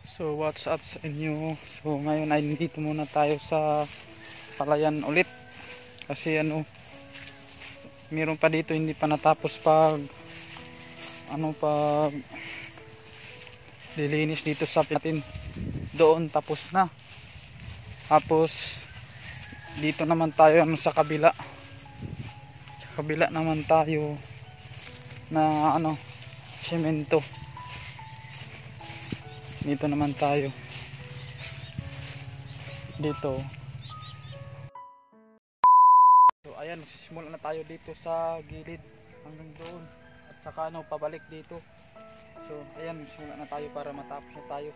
So what's up sa inyo? So ngayon ay dito muna tayo sa palayan ulit. Kasi meron pa dito hindi pa natapos pag pag lilinis dito sa natin. Doon tapos na. Tapos dito naman tayo sa kabila. Sa kabila naman tayo na semento. Dito naman tayo dito. So ayan, magsisimula na tayo dito sa gilid hanggang doon at saka pabalik dito. So ayan, magsisimula na tayo para matapos na tayo.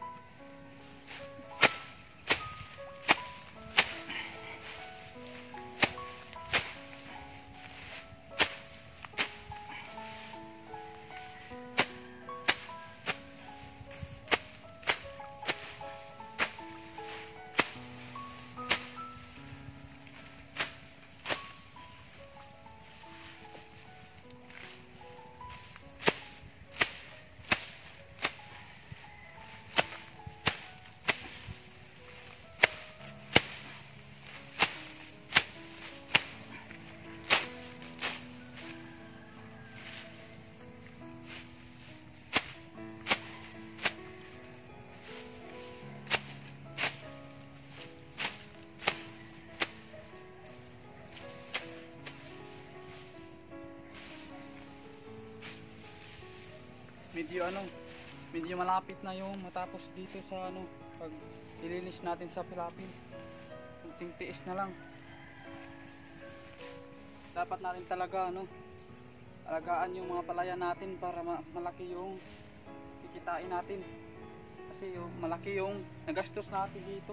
Medyo malapit na yung matapos dito sa pag ilinis natin sa Pilapil. Kunting tiis na lang. Dapat natin talaga alagaan yung mga palayan natin para malaki yung kikitain natin. Kasi malaki yung nagastos natin dito.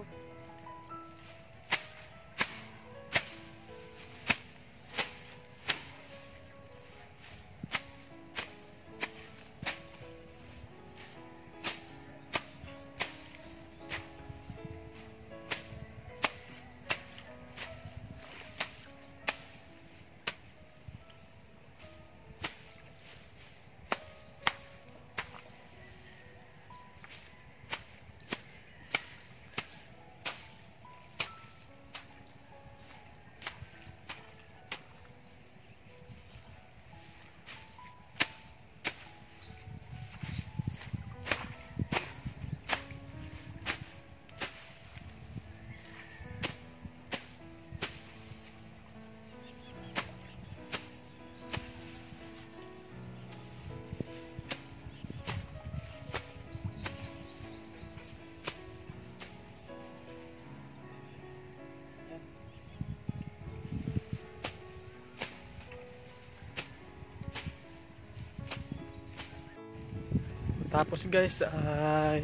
Tapos guys ay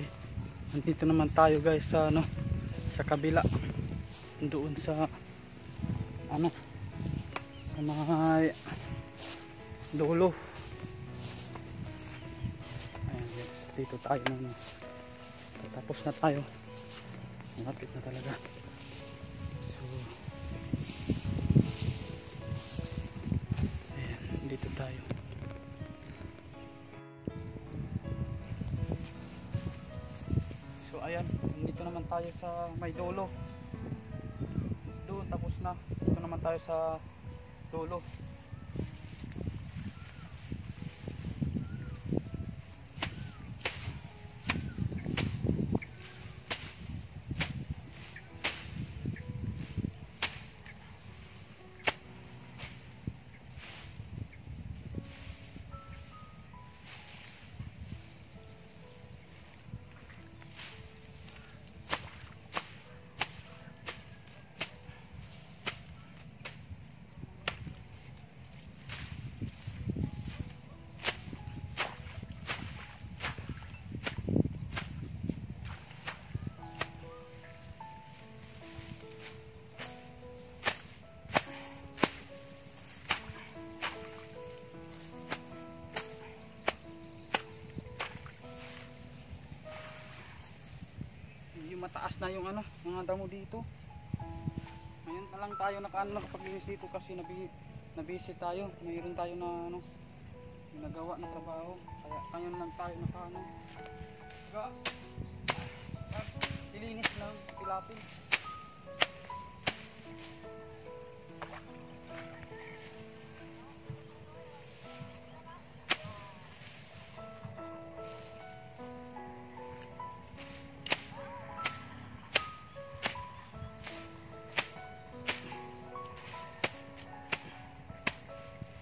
nandito naman tayo guys sa sa kabila, doon sa sa mga dulo. Ayan guys, dito tayo tapos na tayo, malapit na talaga. So ayan, dito tayo. So ayan, dito naman tayo sa may dulo. Doon tapos na. Dito naman tayo sa dulo. Mataas na yung mga damo dito. Ngayon na lang tayo nakapaglinis dito kasi nabisi tayo. Mayroon tayo na ginagawa na trabaho. Kaya ngayon lang tayo pilapil.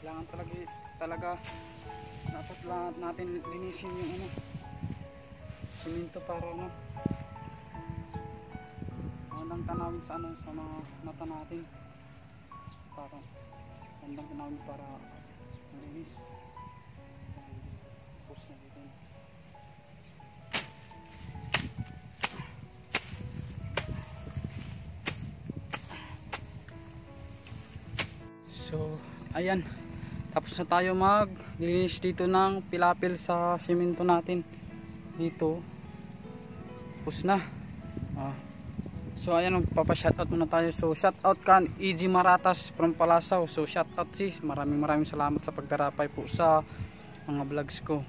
Kailangan talaga dapat lahat natin linisin yung ano, simento para ano, magandang tanawin sa ano, sa mga mata natin, para magandang tanawin para malinis. Tapos na dito. So ayan, tapos na tayo maglinis dito ng pilapil sa simento natin dito. Tapos na. So ayan, magpapa-shoutout muna tayo. So shoutout kan EG Maratas from Palasaw. So shoutout sis, maraming salamat sa pagdarapay po sa mga vlogs ko.